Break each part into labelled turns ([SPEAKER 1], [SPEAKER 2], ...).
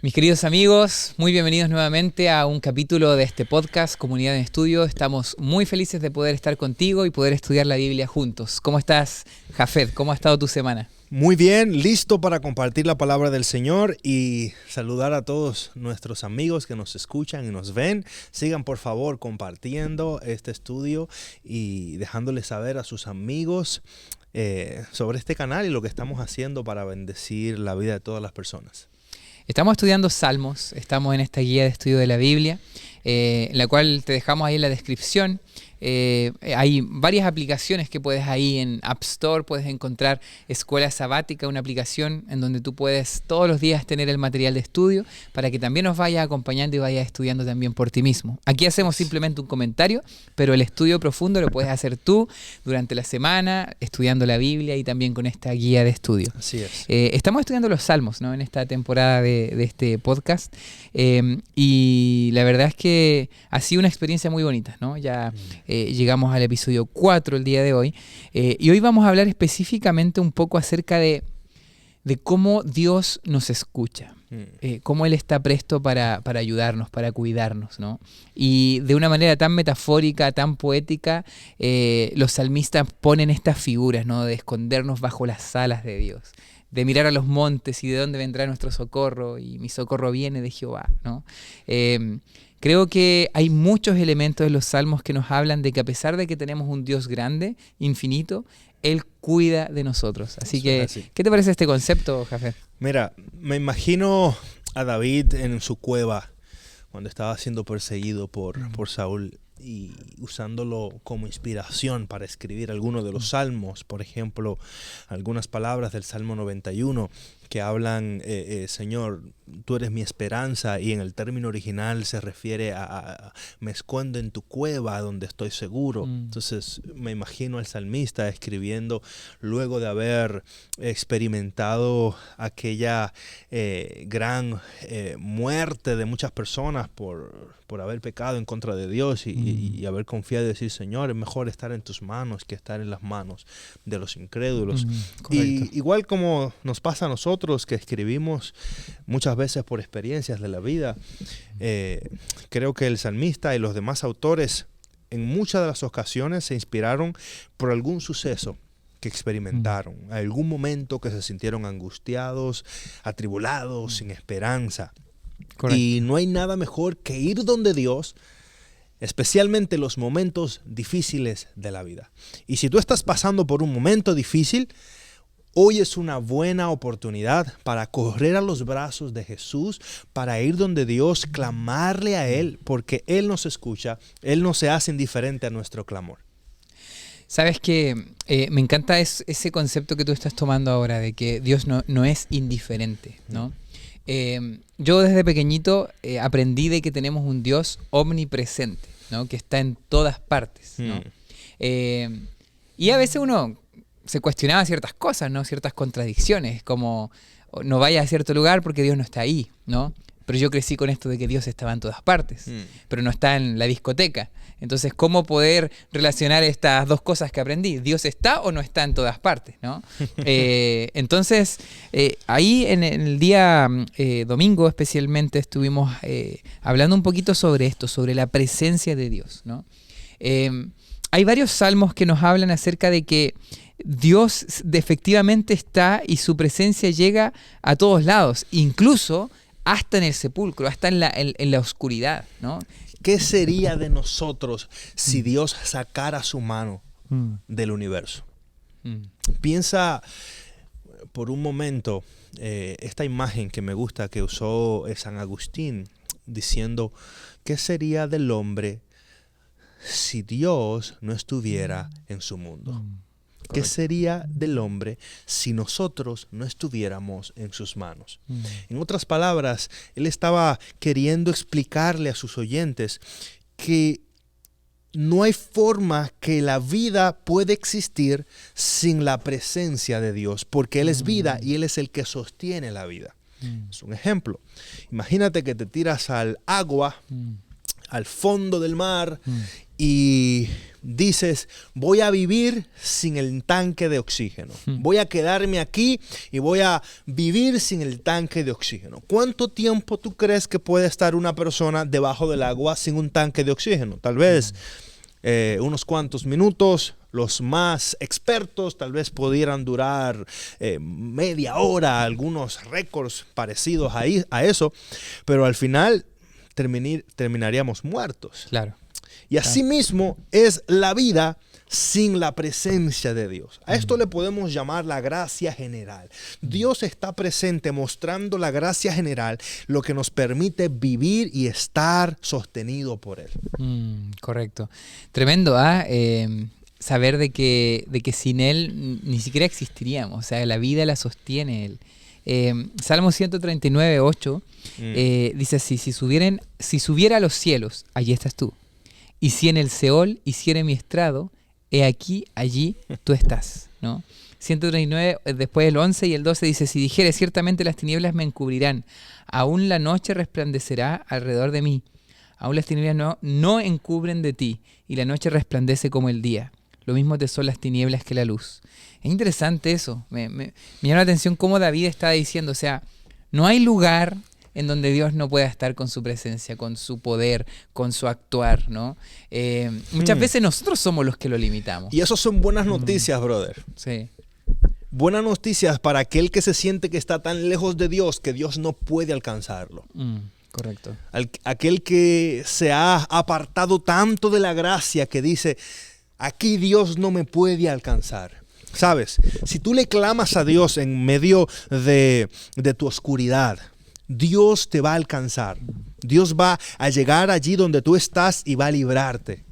[SPEAKER 1] Mis queridos amigos, muy bienvenidos nuevamente a un capítulo de este podcast, Comunidad en Estudio. Estamos muy felices de poder estar contigo y poder estudiar la Biblia juntos. ¿Cómo estás, Jafet? ¿Cómo ha estado tu semana?
[SPEAKER 2] Muy bien, listo para compartir la palabra del Señor y saludar a todos nuestros amigos que nos escuchan y nos ven. Sigan por favor compartiendo este estudio y dejándoles saber a sus amigos sobre este canal y lo que estamos haciendo para bendecir la vida de todas las personas.
[SPEAKER 1] Estamos estudiando Salmos, estamos en esta guía de estudio de la Biblia, la cual te dejamos ahí en la descripción. Hay varias aplicaciones que puedes ahí en App Store, puedes encontrar Escuela Sabática, una aplicación en donde tú puedes todos los días tener el material de estudio para que también nos vayas acompañando y vayas estudiando también por ti mismo. Aquí hacemos simplemente un comentario, pero el estudio profundo lo puedes hacer tú durante la semana, estudiando la Biblia y también con esta guía de estudio.
[SPEAKER 2] Así es.
[SPEAKER 1] Estamos estudiando los Salmos, ¿no?, en esta temporada de este podcast y la verdad es que ha sido una experiencia muy bonita, ¿no? Ya llegamos al episodio 4 el día de hoy y hoy vamos a hablar específicamente un poco acerca de cómo Dios nos escucha, cómo Él está presto para ayudarnos, para cuidarnos, ¿no? Y de una manera tan metafórica, tan poética, los salmistas ponen estas figuras, ¿no?, de escondernos bajo las alas de Dios, de mirar a los montes y de dónde vendrá nuestro socorro, y mi socorro viene de Jehová, ¿no? Creo que hay muchos elementos en los Salmos que nos hablan de que a pesar de que tenemos un Dios grande, infinito, Él cuida de nosotros. Así que, ¿qué te parece este concepto, Jafet?
[SPEAKER 2] Mira, me imagino a David en su cueva cuando estaba siendo perseguido por Saúl y usándolo como inspiración para escribir algunos de los salmos. Por ejemplo, algunas palabras del Salmo 91 que hablan, Señor, tú eres mi esperanza, y en el término original se refiere a me escondo en tu cueva donde estoy seguro. Entonces me imagino al salmista escribiendo luego de haber experimentado aquella gran muerte de muchas personas por haber pecado en contra de Dios y haber confiado y decir, Señor, es mejor estar en tus manos que estar en las manos de los incrédulos. Y igual como nos pasa a nosotros, que escribimos muchas veces por experiencias de la vida, creo que el salmista y los demás autores en muchas de las ocasiones se inspiraron por algún suceso que experimentaron, algún momento que se sintieron angustiados, atribulados, sin esperanza. Correcto. Y no hay nada mejor que ir donde Dios, especialmente los momentos difíciles de la vida. Y si tú estás pasando por un momento difícil, hoy es una buena oportunidad para correr a los brazos de Jesús, para ir donde Dios, clamarle a Él, porque Él nos escucha, Él no se hace indiferente a nuestro clamor.
[SPEAKER 1] Sabes que me encanta ese concepto que tú estás tomando ahora, de que Dios no es indiferente, ¿no? Yo desde pequeñito aprendí de que tenemos un Dios omnipresente, ¿no?, que está en todas partes, ¿no? Y a veces uno se cuestionaba ciertas cosas, ¿no?, ciertas contradicciones, como no vaya a cierto lugar porque Dios no está ahí, ¿no? Pero yo crecí con esto de que Dios estaba en todas partes, pero no está en la discoteca. Entonces, ¿cómo poder relacionar estas dos cosas que aprendí? ¿Dios está o no está en todas partes, ¿no? Entonces, ahí en el día domingo especialmente estuvimos hablando un poquito sobre esto, sobre la presencia de Dios, ¿no? Hay varios salmos que nos hablan acerca de que Dios efectivamente está y su presencia llega a todos lados, incluso hasta en el sepulcro, hasta en la oscuridad, ¿no?
[SPEAKER 2] ¿Qué sería de nosotros si Dios sacara su mano del universo? Piensa por un momento esta imagen que me gusta que usó San Agustín, diciendo, ¿qué sería del hombre si Dios no estuviera en su mundo? ¿Qué sería del hombre si nosotros no estuviéramos en sus manos? En otras palabras, él estaba queriendo explicarle a sus oyentes que no hay forma que la vida puede existir sin la presencia de Dios, porque Él es vida y Él es el que sostiene la vida. Es un ejemplo. Imagínate que te tiras al agua al fondo del mar y dices, voy a vivir sin el tanque de oxígeno. Voy a quedarme aquí y voy a vivir sin el tanque de oxígeno. ¿Cuánto tiempo tú crees que puede estar una persona debajo del agua sin un tanque de oxígeno? Tal vez unos cuantos minutos. Los más expertos tal vez pudieran durar media hora, algunos récords parecidos a eso, pero al final terminaríamos muertos.
[SPEAKER 1] Claro.
[SPEAKER 2] Y así mismo es la vida sin la presencia de Dios. A esto le podemos llamar la gracia general. Dios está presente mostrando la gracia general, lo que nos permite vivir y estar sostenido por Él.
[SPEAKER 1] Correcto. Tremendo, ¿ah? Saber de que sin Él ni siquiera existiríamos. O sea, la vida la sostiene Él. Salmo 139, 8 dice así: si subiera a los cielos, allí estás tú. Y si en el Seol hiciere mi estrado, he aquí, allí tú estás, ¿no? 139, después el 11 y el 12 dice: si dijere, ciertamente las tinieblas me encubrirán, aún la noche resplandecerá alrededor de mí. Aún las tinieblas no encubren de ti, y la noche resplandece como el día. Lo mismo te son las tinieblas que la luz. Es interesante eso. Me llama la atención cómo David está diciendo, o sea, no hay lugar en donde Dios no pueda estar con su presencia, con su poder, con su actuar, ¿no? Muchas veces nosotros somos los que lo limitamos.
[SPEAKER 2] Y eso son buenas noticias, brother.
[SPEAKER 1] Sí.
[SPEAKER 2] Buenas noticias para aquel que se siente que está tan lejos de Dios que Dios no puede alcanzarlo.
[SPEAKER 1] Correcto.
[SPEAKER 2] Aquel que se ha apartado tanto de la gracia que dice, aquí Dios no me puede alcanzar. ¿Sabes? Si tú le clamas a Dios en medio de tu oscuridad, Dios te va a alcanzar. Dios va a llegar allí donde tú estás y va a librarte.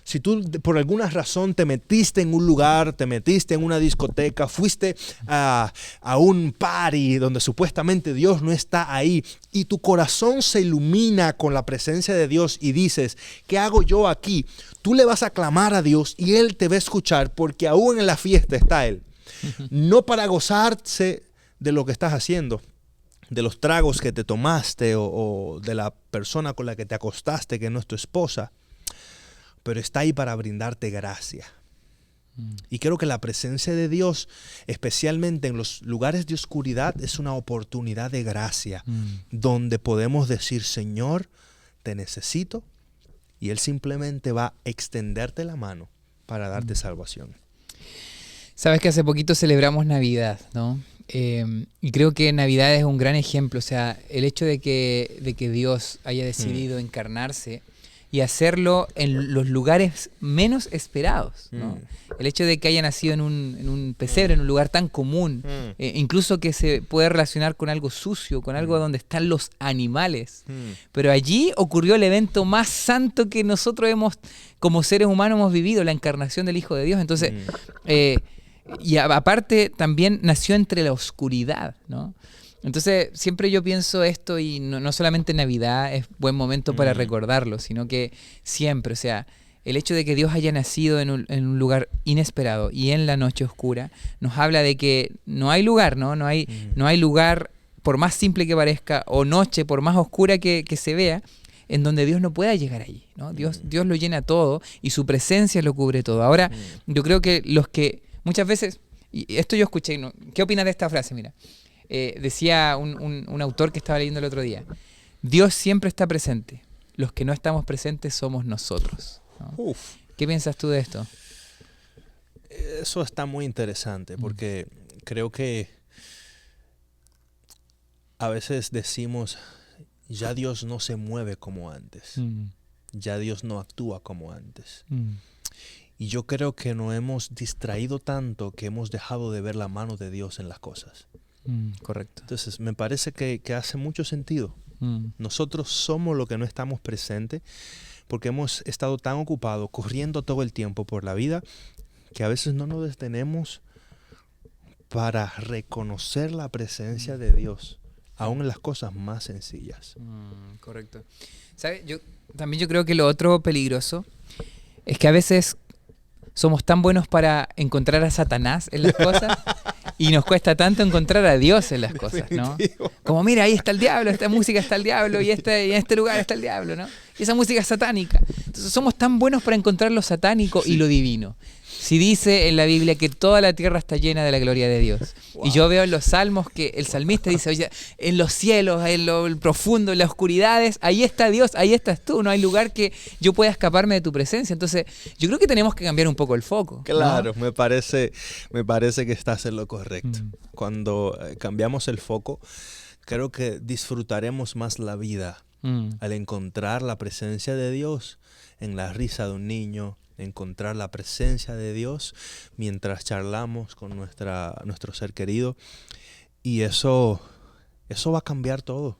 [SPEAKER 2] Si tú por alguna razón te metiste en un lugar, te metiste en una discoteca, fuiste a un party donde supuestamente Dios no está ahí y tu corazón se ilumina con la presencia de Dios y dices, ¿qué hago yo aquí? Tú le vas a clamar a Dios y Él te va a escuchar porque aún en la fiesta está Él. No para gozarse de lo que estás haciendo, de los tragos que te tomaste o de la persona con la que te acostaste que no es tu esposa, pero está ahí para brindarte gracia. Y creo que la presencia de Dios, especialmente en los lugares de oscuridad, es una oportunidad de gracia, donde podemos decir, Señor, te necesito, y Él simplemente va a extenderte la mano para darte salvación.
[SPEAKER 1] Sabes que hace poquito celebramos Navidad, ¿no? Y creo que Navidad es un gran ejemplo. O sea, el hecho de que Dios haya decidido encarnarse y hacerlo en los lugares menos esperados, ¿no? El hecho de que haya nacido en un pesebre, en un lugar tan común, incluso que se puede relacionar con algo sucio, con algo donde están los animales. Pero allí ocurrió el evento más santo que nosotros como seres humanos hemos vivido, la encarnación del Hijo de Dios. Entonces, y aparte también nació entre la oscuridad, ¿no? Entonces siempre yo pienso esto y no solamente en Navidad es buen momento para recordarlo, sino que siempre, o sea, el hecho de que Dios haya nacido en un lugar inesperado y en la noche oscura nos habla de que no hay lugar, ¿no? No hay lugar, por más simple que parezca, o noche, por más oscura que se vea, en donde Dios no pueda llegar allí, ¿no? Dios lo llena todo y su presencia lo cubre todo. Ahora, yo creo que los que muchas veces, y esto yo escuché, ¿no? ¿Qué opinas de esta frase? Mira, decía un autor que estaba leyendo el otro día, Dios siempre está presente, los que no estamos presentes somos nosotros, ¿no? ¿Qué piensas tú de esto?
[SPEAKER 2] Eso está muy interesante porque creo que a veces decimos, ya Dios no se mueve como antes, ya Dios no actúa como antes. Y yo creo que nos hemos distraído tanto que hemos dejado de ver la mano de Dios en las cosas.
[SPEAKER 1] Correcto.
[SPEAKER 2] Entonces me parece que hace mucho sentido. Nosotros somos los que no estamos presentes porque hemos estado tan ocupados corriendo todo el tiempo por la vida que a veces no nos detenemos para reconocer la presencia de Dios aún en las cosas más sencillas.
[SPEAKER 1] Correcto. ¿Sabes? Yo creo que lo otro peligroso es que a veces somos tan buenos para encontrar a Satanás en las cosas y nos cuesta tanto encontrar a Dios en las cosas, ¿no? Como mira, ahí está el diablo, esta música está el diablo y en este lugar está el diablo, ¿no? y esa música es satánica. Entonces somos tan buenos para encontrar lo satánico y lo divino. Si dice en la Biblia que toda la tierra está llena de la gloria de Dios. Wow. Y yo veo en los salmos que el salmista dice, oye, en los cielos, en lo profundo, en las oscuridades, ahí está Dios, ahí estás tú. No hay lugar que yo pueda escaparme de tu presencia. Entonces, yo creo que tenemos que cambiar un poco el foco.
[SPEAKER 2] Claro, ¿no? me parece que estás en lo correcto. Cuando cambiamos el foco, creo que disfrutaremos más la vida al encontrar la presencia de Dios en la risa de un niño, encontrar la presencia de Dios mientras charlamos con nuestro ser querido. Y eso va a cambiar todo.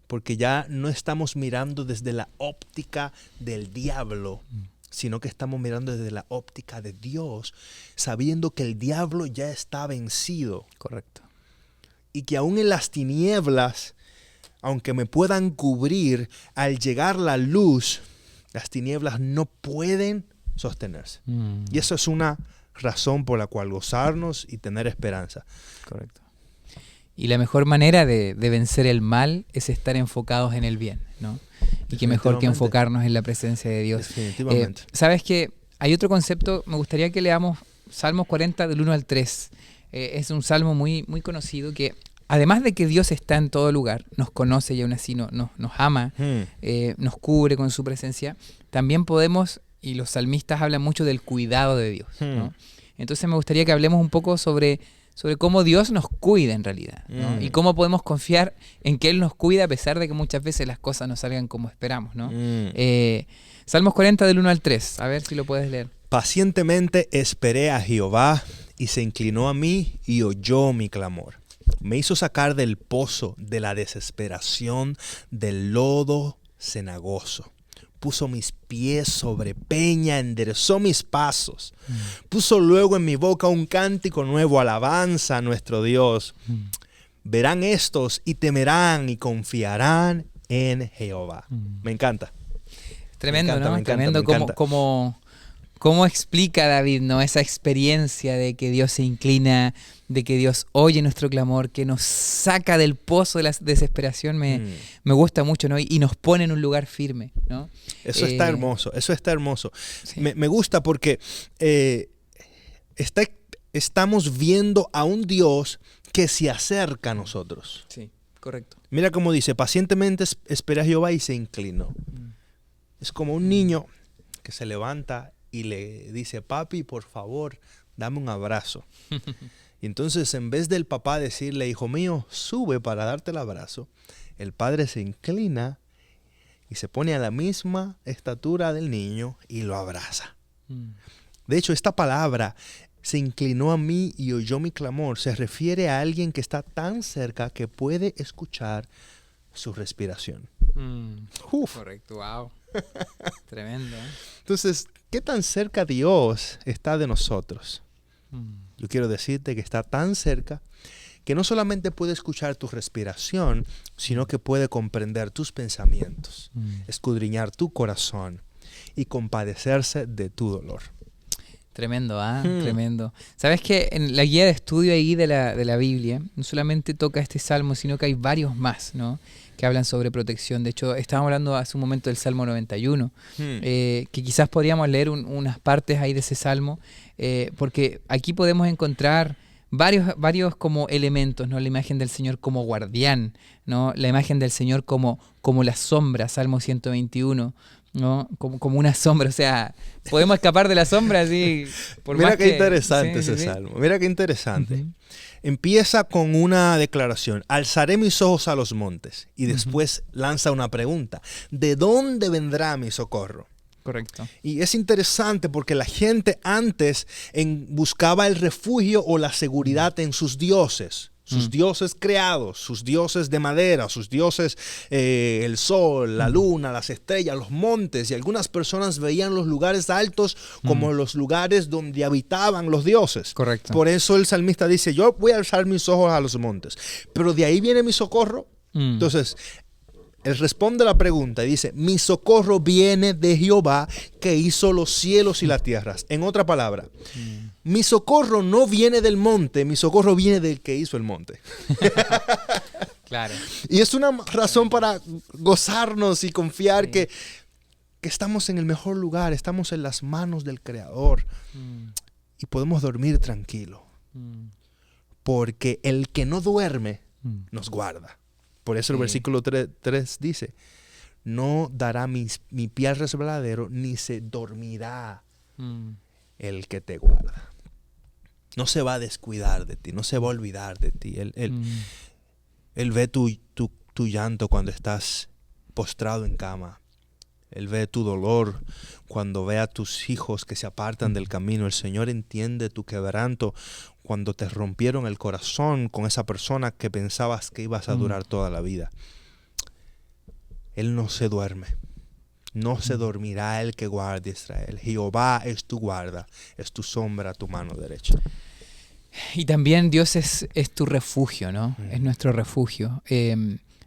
[SPEAKER 2] Porque ya no estamos mirando desde la óptica del diablo, sino que estamos mirando desde la óptica de Dios, sabiendo que el diablo ya está vencido.
[SPEAKER 1] Correcto.
[SPEAKER 2] Y que aún en las tinieblas, aunque me puedan cubrir, al llegar la luz, las tinieblas no pueden sostenerse. Y eso es una razón por la cual gozarnos y tener esperanza.
[SPEAKER 1] Correcto. Y la mejor manera de vencer el mal es estar enfocados en el bien, ¿no? Y qué mejor que enfocarnos en la presencia de Dios.
[SPEAKER 2] Definitivamente.
[SPEAKER 1] ¿Sabes qué? Hay otro concepto, me gustaría que leamos Salmos 40 del 1 al 3. Es un salmo muy, muy conocido que, además de que Dios está en todo lugar, nos conoce y aún así nos ama, nos cubre con su presencia, también podemos, y los salmistas hablan mucho del cuidado de Dios, ¿no? Entonces me gustaría que hablemos un poco sobre cómo Dios nos cuida en realidad, ¿no? Y cómo podemos confiar en que Él nos cuida a pesar de que muchas veces las cosas no salgan como esperamos, ¿no? Salmos 40 del 1 al 3, a ver si lo puedes leer.
[SPEAKER 2] Pacientemente esperé a Jehová y se inclinó a mí y oyó mi clamor. Me hizo sacar del pozo de la desesperación, del lodo cenagoso. Puso mis pies sobre peña, enderezó mis pasos. Puso luego en mi boca un cántico nuevo, alabanza a nuestro Dios. Verán estos y temerán y confiarán en Jehová. Me encanta.
[SPEAKER 1] Tremendo, ¿no? Tremendo cómo explica David, ¿no? Esa experiencia de que Dios se inclina, de que Dios oye nuestro clamor, que nos saca del pozo de la desesperación, me gusta mucho, ¿no? Y nos pone en un lugar firme, ¿no?
[SPEAKER 2] Eso está hermoso, eso está hermoso. Sí. Me gusta porque estamos viendo a un Dios que se acerca a nosotros.
[SPEAKER 1] Sí, correcto.
[SPEAKER 2] Mira cómo dice, pacientemente espera a Jehová y se inclinó. Es como un niño que se levanta y le dice, papi, por favor, dame un abrazo. Y entonces, en vez del papá decirle, hijo mío, sube para darte el abrazo, el padre se inclina y se pone a la misma estatura del niño y lo abraza. De hecho, esta palabra, se inclinó a mí y oyó mi clamor, se refiere a alguien que está tan cerca que puede escuchar su respiración.
[SPEAKER 1] Correcto, wow. Tremendo, ¿eh?
[SPEAKER 2] Entonces, ¿qué tan cerca Dios está de nosotros? Yo quiero decirte que está tan cerca que no solamente puede escuchar tu respiración, sino que puede comprender tus pensamientos, escudriñar tu corazón y compadecerse de tu dolor.
[SPEAKER 1] Tremendo, tremendo. ¿Sabes que en la guía de estudio ahí de la Biblia no solamente toca este salmo, sino que hay varios más, ¿no?, que hablan sobre protección? De hecho, estábamos hablando hace un momento del Salmo 91, que quizás podríamos leer unas partes ahí de ese salmo, porque aquí podemos encontrar varios como elementos, ¿no? La imagen del Señor como guardián, ¿no? La imagen del Señor como la sombra, Salmo 121, ¿no? Como una sombra, o sea, podemos escapar de la sombra así.
[SPEAKER 2] Mira qué interesante ese salmo, mira qué interesante. Empieza con una declaración, alzaré mis ojos a los montes, y después lanza una pregunta, ¿de dónde vendrá mi socorro?
[SPEAKER 1] Correcto.
[SPEAKER 2] Y es interesante porque la gente antes buscaba el refugio o la seguridad en sus dioses. Sus dioses creados, sus dioses de madera, sus dioses, el sol, la luna, las estrellas, los montes. Y algunas personas veían los lugares altos como los lugares donde habitaban los dioses.
[SPEAKER 1] Correcto.
[SPEAKER 2] Por eso el salmista dice, yo voy a alzar mis ojos a los montes. Pero de ahí viene mi socorro. Entonces, él responde la pregunta y dice, mi socorro viene de Jehová que hizo los cielos y las tierras. En otra palabra, mi socorro no viene del monte, mi socorro viene del que hizo el monte.
[SPEAKER 1] Claro.
[SPEAKER 2] Y es una razón para gozarnos y confiar que estamos en el mejor lugar, estamos en las manos del Creador y podemos dormir tranquilo. Porque el que no duerme nos guarda. Por eso el versículo 3 dice, no dará mi pie al resbaladero, ni se dormirá el que te guarda. No se va a descuidar de ti, no se va a olvidar de ti. Él ve tu llanto cuando estás postrado en cama. Él ve tu dolor cuando ve a tus hijos que se apartan del camino. El Señor entiende tu quebranto cuando te rompieron el corazón con esa persona que pensabas que ibas a durar toda la vida. Él no se duerme. No se dormirá el que guarde a Israel. Jehová es tu guarda, es tu sombra a tu mano derecha.
[SPEAKER 1] Y también Dios es tu refugio, ¿no? Es nuestro refugio.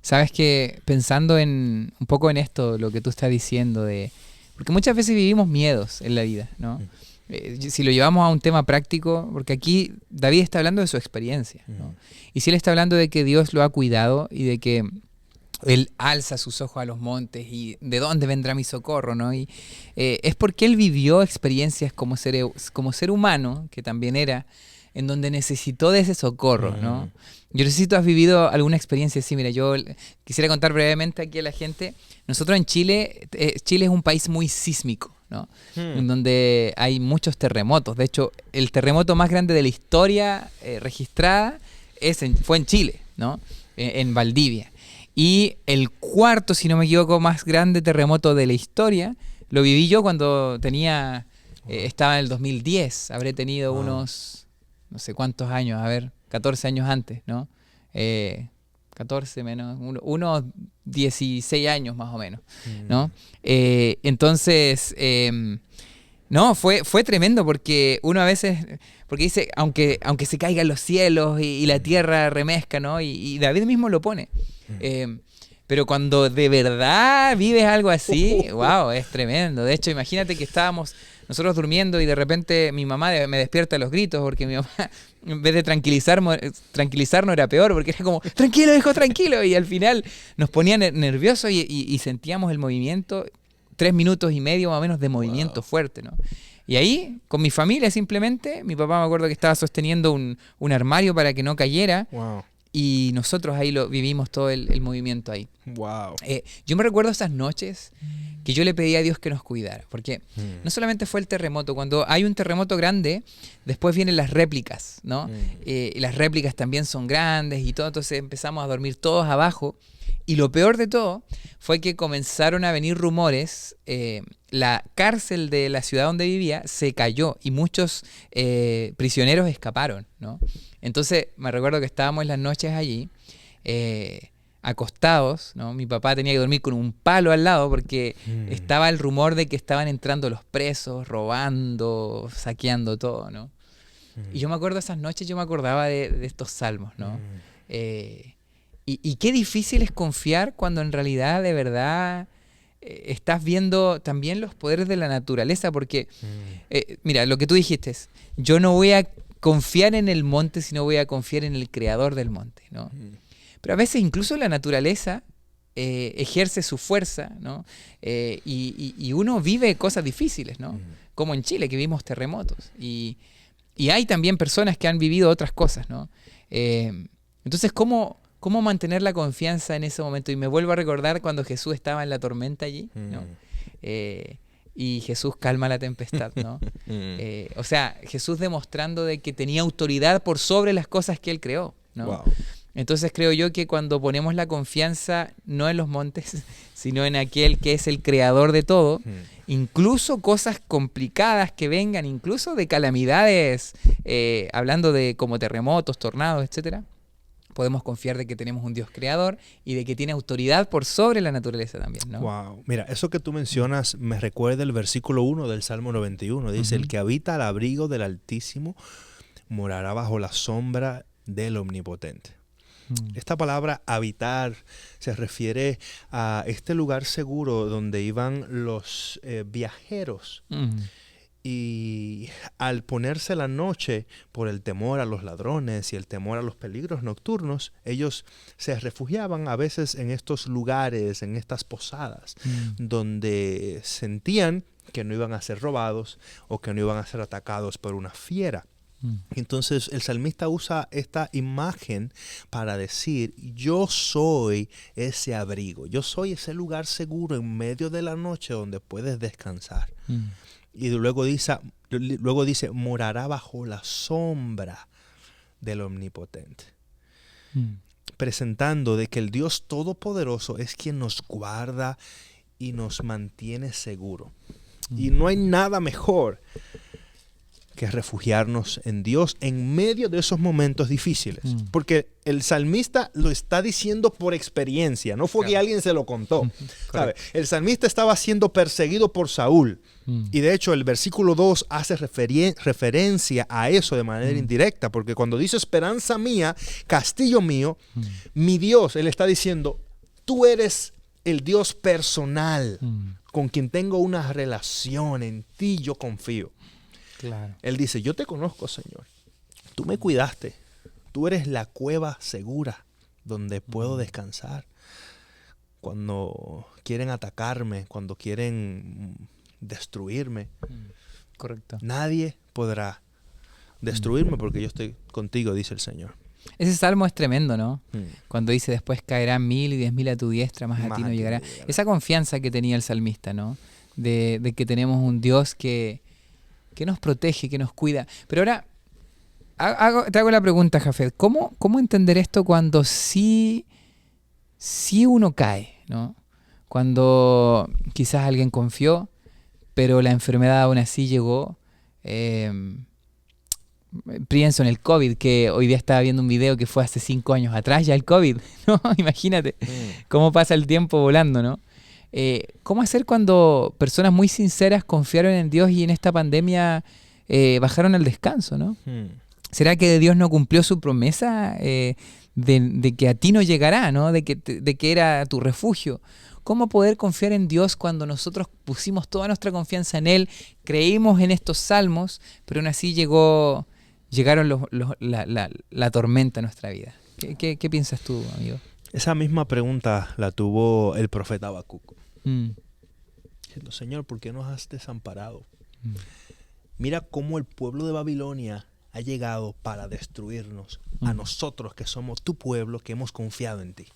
[SPEAKER 1] Sabes que pensando un poco en esto, lo que tú estás diciendo, porque muchas veces vivimos miedos en la vida, ¿no? Si lo llevamos a un tema práctico, porque aquí David está hablando de su experiencia, ¿no? Y si él está hablando de que Dios lo ha cuidado y de que él alza sus ojos a los montes y de dónde vendrá mi socorro, ¿no? Y es porque él vivió experiencias como ser humano, que también era, en donde necesitó de ese socorro, ¿no? Yo no sé si tú has vivido alguna experiencia así. Mira, yo quisiera contar brevemente aquí a la gente. Nosotros en Chile, Chile es un país muy sísmico, ¿no? En donde hay muchos terremotos. De hecho, el terremoto más grande de la historia registrada fue en Chile, ¿no? En Valdivia. Y el cuarto, si no me equivoco, más grande terremoto de la historia, lo viví yo cuando estaba en el 2010. Habré tenido unos, no sé cuántos años, 14 años antes, ¿no? 14 menos, unos 16 años más o menos, ¿no? Entonces, no, fue tremendo porque uno a veces, porque dice, aunque se caigan los cielos y la tierra remezca, ¿no? Y David mismo lo pone. Pero cuando de verdad vives algo así, wow, es tremendo. De hecho, imagínate que estábamos nosotros durmiendo y de repente mi mamá me despierta a los gritos porque mi mamá, en vez de tranquilizarnos era peor, porque era como, tranquilo, hijo, tranquilo. Y al final nos ponía nerviosos y sentíamos el movimiento, 3 minutos y medio más o menos de movimiento fuerte, ¿no? Y ahí, con mi familia simplemente, mi papá me acuerdo que estaba sosteniendo un armario para que no cayera. Y nosotros ahí vivimos todo el movimiento ahí.
[SPEAKER 2] Wow.
[SPEAKER 1] Yo me recuerdo esas noches que yo le pedí a Dios que nos cuidara, porque no solamente fue el terremoto. Cuando hay un terremoto grande, después vienen las réplicas, ¿no? Y las réplicas también son grandes y todo, entonces empezamos a dormir todos abajo. Y lo peor de todo fue que comenzaron a venir rumores. La cárcel de la ciudad donde vivía se cayó y muchos prisioneros escaparon, ¿no? Entonces me recuerdo que estábamos en las noches allí, acostados, ¿no? Mi papá tenía que dormir con un palo al lado porque estaba el rumor de que estaban entrando los presos, robando, saqueando todo, ¿no? Y yo me acuerdo esas noches, yo me acordaba de estos salmos, ¿no? Y qué difícil es confiar cuando en realidad, de verdad, estás viendo también los poderes de la naturaleza, porque, mira, lo que tú dijiste es, yo no voy a confiar en el monte, sino voy a confiar en el creador del monte, ¿no? Pero a veces incluso la naturaleza ejerce su fuerza, ¿no? Y uno vive cosas difíciles, ¿no? Como en Chile, que vimos terremotos. Y hay también personas que han vivido otras cosas, ¿no? Entonces, ¿cómo mantener la confianza en ese momento? Y me vuelvo a recordar cuando Jesús estaba en la tormenta allí, ¿no? Y Jesús calma la tempestad, ¿no? O sea, Jesús demostrando de que tenía autoridad por sobre las cosas que Él creó, ¿no?
[SPEAKER 2] Wow.
[SPEAKER 1] Entonces creo yo que cuando ponemos la confianza no en los montes, sino en aquel que es el creador de todo, incluso cosas complicadas que vengan, incluso de calamidades, hablando de como terremotos, tornados, etcétera, podemos confiar de que tenemos un Dios creador y de que tiene autoridad por sobre la naturaleza también, ¿no?
[SPEAKER 2] Wow. Mira, eso que tú mencionas me recuerda el versículo 1 del Salmo 91. Dice, el que habita al abrigo del Altísimo morará bajo la sombra del Omnipotente. Esta palabra habitar se refiere a este lugar seguro donde iban los viajeros Y al ponerse la noche por el temor a los ladrones y el temor a los peligros nocturnos, ellos se refugiaban a veces en estos lugares, en estas posadas, donde sentían que no iban a ser robados o que no iban a ser atacados por una fiera. Entonces el salmista usa esta imagen para decir, yo soy ese abrigo, yo soy ese lugar seguro en medio de la noche donde puedes descansar. Y luego dice, morará bajo la sombra del Omnipotente. Presentando de que el Dios Todopoderoso es quien nos guarda y nos mantiene seguro. Y no hay nada mejor que refugiarnos en Dios en medio de esos momentos difíciles. Porque el salmista lo está diciendo por experiencia, no fue que alguien se lo contó. ¿Sabe? El salmista estaba siendo perseguido por Saúl. Y de hecho el versículo 2 hace referencia a eso de manera indirecta, porque cuando dice esperanza mía, castillo mío, mi Dios, él está diciendo, tú eres el Dios personal con quien tengo una relación, en ti yo confío.
[SPEAKER 1] Claro.
[SPEAKER 2] Él dice, yo te conozco, Señor. Tú me cuidaste. Tú eres la cueva segura donde puedo descansar. Cuando quieren atacarme, cuando quieren destruirme,
[SPEAKER 1] Correcto.
[SPEAKER 2] nadie podrá destruirme porque yo estoy contigo, dice el Señor.
[SPEAKER 1] Ese salmo es tremendo, ¿no? Cuando dice, después caerán 1000 y 10.000 a tu diestra, más a ti no llegará. Esa confianza que tenía el salmista, ¿no? De que tenemos un Dios que nos protege, que nos cuida. Pero ahora, te hago la pregunta, Jafet. ¿Cómo entender esto cuando sí uno cae, ¿no? Cuando quizás alguien confió, pero la enfermedad aún así llegó. Pienso en el COVID, que hoy día estaba viendo un video que fue hace 5 años atrás ya el COVID, ¿no? Imagínate cómo pasa el tiempo volando, ¿no? ¿Cómo hacer cuando personas muy sinceras confiaron en Dios y en esta pandemia bajaron al descanso, ¿no? ¿Será que Dios no cumplió su promesa de que a ti no llegará, ¿no? De que era tu refugio? ¿Cómo poder confiar en Dios cuando nosotros pusimos toda nuestra confianza en Él, creímos en estos salmos, pero aún así llegaron la tormenta a nuestra vida? ¿Qué piensas tú, amigo?
[SPEAKER 2] Esa misma pregunta la tuvo el profeta Habacuc. Diciendo, Señor, ¿por qué nos has desamparado? Mira cómo el pueblo de Babilonia ha llegado para destruirnos a nosotros que somos tu pueblo, que hemos confiado en ti.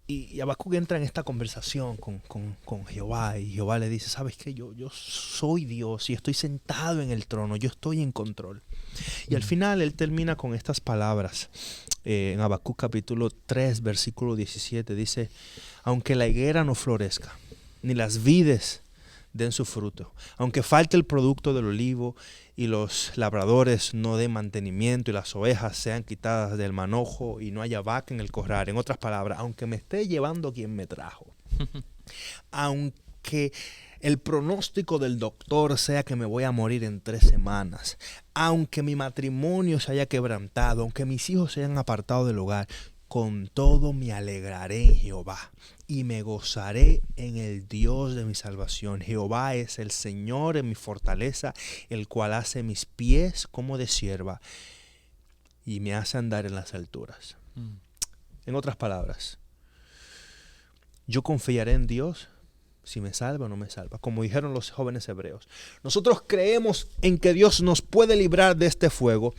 [SPEAKER 2] Y Habacuc entra en esta conversación con Jehová, y Jehová le dice, ¿sabes qué? Yo soy Dios y estoy sentado en el trono, yo estoy en control. Y al final él termina con estas palabras. En Habacuc capítulo 3, versículo 17, dice, aunque la higuera no florezca, ni las vides den su fruto, aunque falte el producto del olivo y los labradores no den mantenimiento y las ovejas sean quitadas del manojo y no haya vaca en el corral, en otras palabras, aunque me esté llevando quien me trajo, aunque el pronóstico del doctor sea que me voy a morir en 3 semanas, aunque mi matrimonio se haya quebrantado, aunque mis hijos se hayan apartado del hogar, con todo me alegraré en Jehová y me gozaré en el Dios de mi salvación. Jehová es el Señor en mi fortaleza, el cual hace mis pies como de sierva y me hace andar en las alturas. En otras palabras, yo confiaré en Dios si me salva o no me salva, como dijeron los jóvenes hebreos. Nosotros creemos en que Dios nos puede librar de este fuego,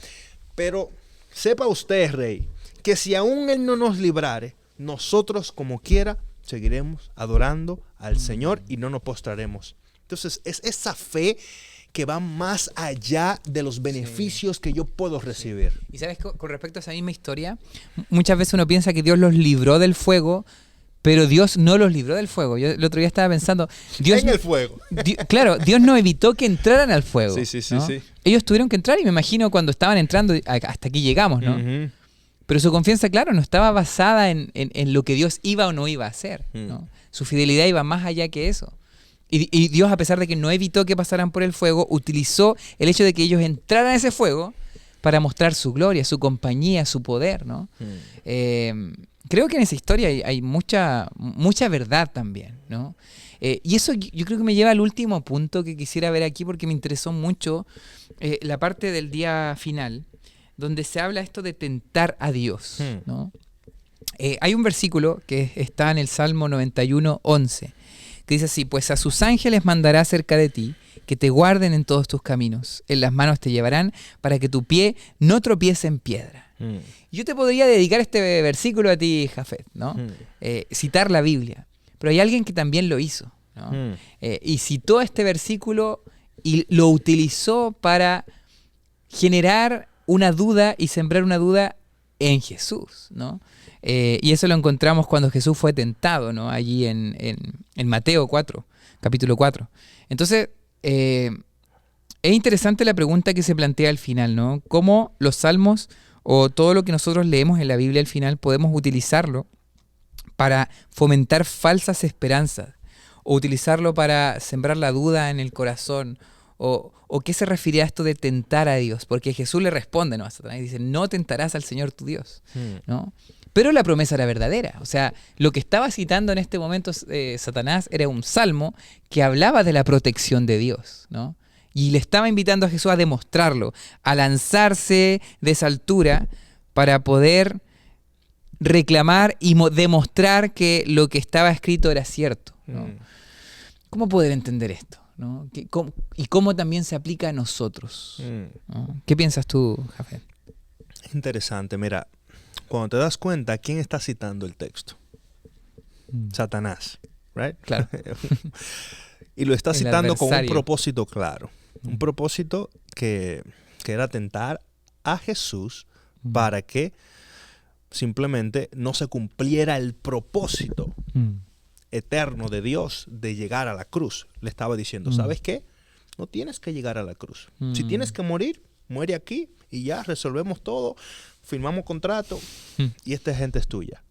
[SPEAKER 2] pero sepa usted, rey, que si aún Él no nos librare, nosotros como quiera seguiremos adorando al Señor y no nos postraremos. Entonces es esa fe que va más allá de los beneficios que yo puedo recibir.
[SPEAKER 1] Y sabes, con respecto a esa misma historia, muchas veces uno piensa que Dios los libró del fuego, pero Dios no los libró del fuego. Yo el otro día estaba pensando, Dios,
[SPEAKER 2] en el fuego.
[SPEAKER 1] Claro, Dios no evitó que entraran al fuego.
[SPEAKER 2] Sí.
[SPEAKER 1] ¿no? Ellos tuvieron que entrar y me imagino cuando estaban entrando, hasta aquí llegamos, ¿no? Pero su confianza, claro, no estaba basada en lo que Dios iba o no iba a hacer, ¿no? Su fidelidad iba más allá que eso. Y Dios, a pesar de que no evitó que pasaran por el fuego, utilizó el hecho de que ellos entraran a ese fuego para mostrar su gloria, su compañía, su poder, ¿no? creo que en esa historia hay mucha verdad también, ¿no? Y eso yo creo que me lleva al último punto que quisiera ver aquí porque me interesó mucho la parte del día final, donde se habla esto de tentar a Dios, ¿no? Hay un versículo que está en el Salmo 91:11, que dice así: pues a sus ángeles mandará cerca de ti, que te guarden en todos tus caminos, en las manos te llevarán para que tu pie no tropiece en piedra. Yo te podría dedicar este versículo a ti, Jafet, ¿no? Citar la Biblia, pero hay alguien que también lo hizo, ¿no? Y citó este versículo y lo utilizó para generar una duda y sembrar una duda en Jesús, ¿no? Y eso lo encontramos cuando Jesús fue tentado, ¿no? Allí en Mateo 4, capítulo 4. Entonces, es interesante la pregunta que se plantea al final, ¿no? ¿Cómo los salmos o todo lo que nosotros leemos en la Biblia al final podemos utilizarlo para fomentar falsas esperanzas o utilizarlo para sembrar la duda en el corazón? ¿O qué se refiere a esto de tentar a Dios? Porque Jesús le responde, ¿no?, a Satanás y dice: no tentarás al Señor tu Dios, ¿no? Pero la promesa era verdadera. O sea, lo que estaba citando en este momento Satanás era un salmo que hablaba de la protección de Dios, ¿no? Y le estaba invitando a Jesús a demostrarlo, a lanzarse de esa altura para poder reclamar y demostrar que lo que estaba escrito era cierto, ¿no? ¿Cómo poder entender esto, ¿no? Y cómo también se aplica a nosotros, ¿no? ¿Qué piensas tú, Jafet?
[SPEAKER 2] Interesante, mira, cuando te das cuenta, ¿quién está citando el texto? Satanás, ¿right?
[SPEAKER 1] Claro.
[SPEAKER 2] Y lo está
[SPEAKER 1] El
[SPEAKER 2] citando con un
[SPEAKER 1] adversario.
[SPEAKER 2] propósito claro. Un propósito que era tentar a Jesús para que simplemente no se cumpliera el propósito eterno de Dios de llegar a la cruz. Le estaba diciendo, ¿sabes qué? No tienes que llegar a la cruz. Si tienes que morir, muere aquí y ya resolvemos todo, firmamos contrato y esta gente es tuya.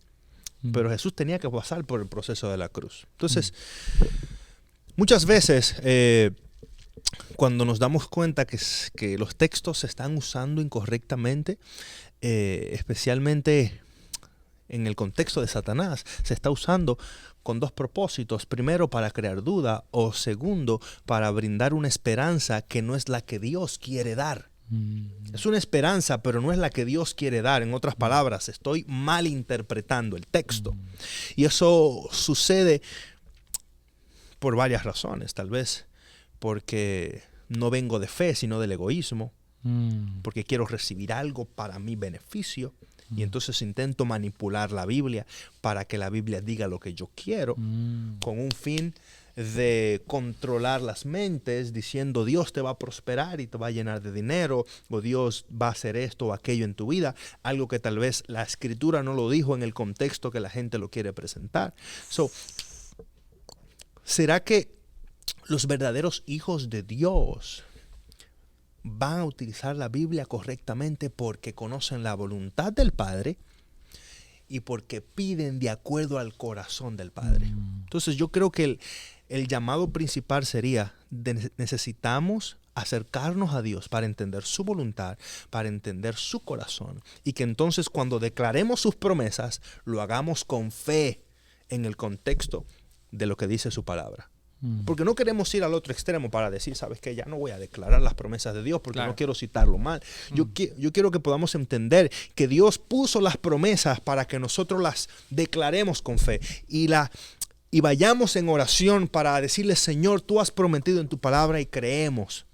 [SPEAKER 2] Pero Jesús tenía que pasar por el proceso de la cruz. Entonces, muchas veces cuando nos damos cuenta que los textos se están usando incorrectamente, especialmente en el contexto de Satanás, se está usando con dos propósitos. Primero, para crear duda, o segundo, para brindar una esperanza que no es la que Dios quiere dar. Es una esperanza, pero no es la que Dios quiere dar. En otras palabras, estoy malinterpretando el texto. Y eso sucede por varias razones. Tal vez porque no vengo de fe, sino del egoísmo. Porque quiero recibir algo para mi beneficio. Y entonces intento manipular la Biblia para que la Biblia diga lo que yo quiero, con un fin de controlar las mentes, diciendo Dios te va a prosperar y te va a llenar de dinero, o Dios va a hacer esto o aquello en tu vida, algo que tal vez la Escritura no lo dijo en el contexto que la gente lo quiere presentar. ¿Será que los verdaderos hijos de Dios van a utilizar la Biblia correctamente porque conocen la voluntad del Padre y porque piden de acuerdo al corazón del Padre? Entonces yo creo que el llamado principal sería: necesitamos acercarnos a Dios para entender su voluntad, para entender su corazón, y que entonces cuando declaremos sus promesas lo hagamos con fe en el contexto de lo que dice su palabra. Porque no queremos ir al otro extremo para decir, ¿sabes qué? Ya no voy a declarar las promesas de Dios porque no quiero citarlo mal. Yo quiero que podamos entender que Dios puso las promesas para que nosotros las declaremos con fe y vayamos en oración para decirle: Señor, tú has prometido en tu palabra, y creemos.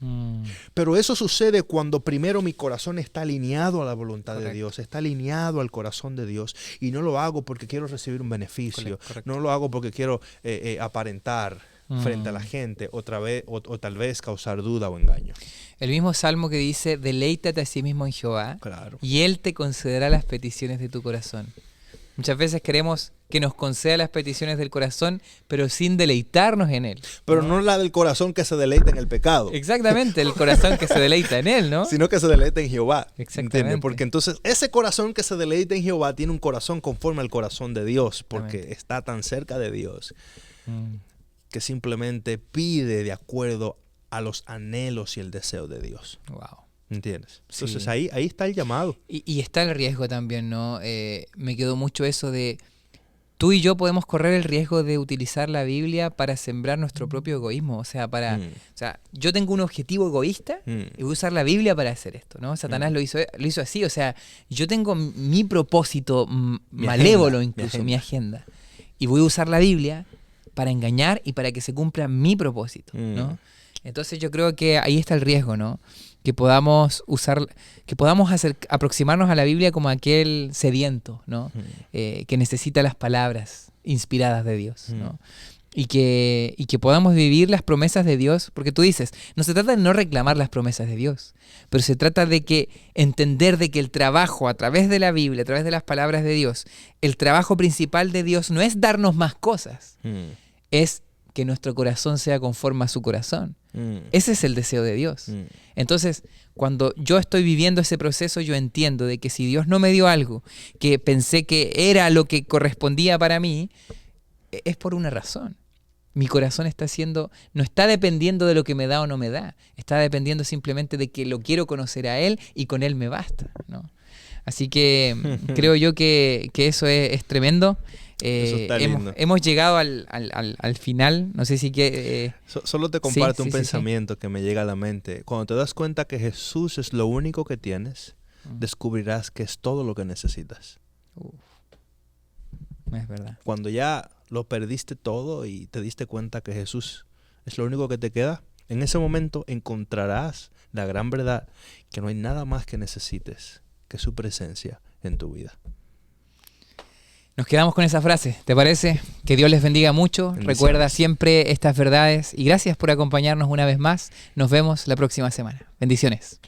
[SPEAKER 2] Pero eso sucede cuando primero mi corazón está alineado a la voluntad de Dios, está alineado al corazón de Dios, y no lo hago porque quiero recibir un beneficio, no lo hago porque quiero aparentar frente a la gente, o tal vez causar duda o engaño.
[SPEAKER 1] El mismo salmo que dice: deleítate a sí mismo en Jehová,
[SPEAKER 2] Claro.
[SPEAKER 1] y Él te concederá las peticiones de tu corazón. Muchas veces queremos que nos conceda las peticiones del corazón, pero sin deleitarnos en Él.
[SPEAKER 2] Pero no la del corazón que se deleita en el pecado.
[SPEAKER 1] Exactamente, el corazón que se deleita en Él, ¿no?
[SPEAKER 2] Sino que se deleita en Jehová.
[SPEAKER 1] Exactamente.
[SPEAKER 2] ¿Entiendes? Porque entonces ese corazón que se deleita en Jehová tiene un corazón conforme al corazón de Dios, porque está tan cerca de Dios que simplemente pide de acuerdo a los anhelos y el deseo de Dios.
[SPEAKER 1] Wow.
[SPEAKER 2] ¿Entiendes? Entonces
[SPEAKER 1] Sí.
[SPEAKER 2] ahí está el llamado.
[SPEAKER 1] Y está el riesgo también, ¿no? Me quedó mucho eso de tú y yo podemos correr el riesgo de utilizar la Biblia para sembrar nuestro propio egoísmo. O sea, o sea, yo tengo un objetivo egoísta y voy a usar la Biblia para hacer esto, ¿no? Satanás lo hizo así. O sea, yo tengo mi propósito malévolo, incluso mi agenda. Y voy a usar la Biblia para engañar y para que se cumpla mi propósito, ¿no? Entonces yo creo que ahí está el riesgo, ¿no? Que podamos aproximarnos a la Biblia como aquel sediento, ¿no? Que necesita las palabras inspiradas de Dios, ¿no? Y que podamos vivir las promesas de Dios, porque tú dices, no se trata de no reclamar las promesas de Dios, pero se trata de que entender de que el trabajo a través de la Biblia, a través de las palabras de Dios, el trabajo principal de Dios no es darnos más cosas, es que nuestro corazón sea conforme a su corazón. Ese es el deseo de Dios. Entonces, cuando yo estoy viviendo ese proceso, yo entiendo de que si Dios no me dio algo que pensé que era lo que correspondía para mí, es por una razón. Mi corazón no está dependiendo de lo que me da o no me da. Está dependiendo simplemente de que lo quiero conocer a Él y con Él me basta, ¿no? Así que creo yo que eso es tremendo. Hemos llegado al final. No sé si que...
[SPEAKER 2] Solo te comparto un pensamiento que me llega a la mente. Cuando te das cuenta que Jesús es lo único que tienes, descubrirás que es todo lo que necesitas.
[SPEAKER 1] Es verdad.
[SPEAKER 2] Cuando ya lo perdiste todo y te diste cuenta que Jesús es lo único que te queda, en ese momento encontrarás la gran verdad que no hay nada más que necesites que su presencia en tu vida.
[SPEAKER 1] Nos quedamos con esa frase, ¿te parece? Que Dios les bendiga mucho. Recuerda siempre estas verdades y gracias por acompañarnos una vez más. Nos vemos la próxima semana. Bendiciones.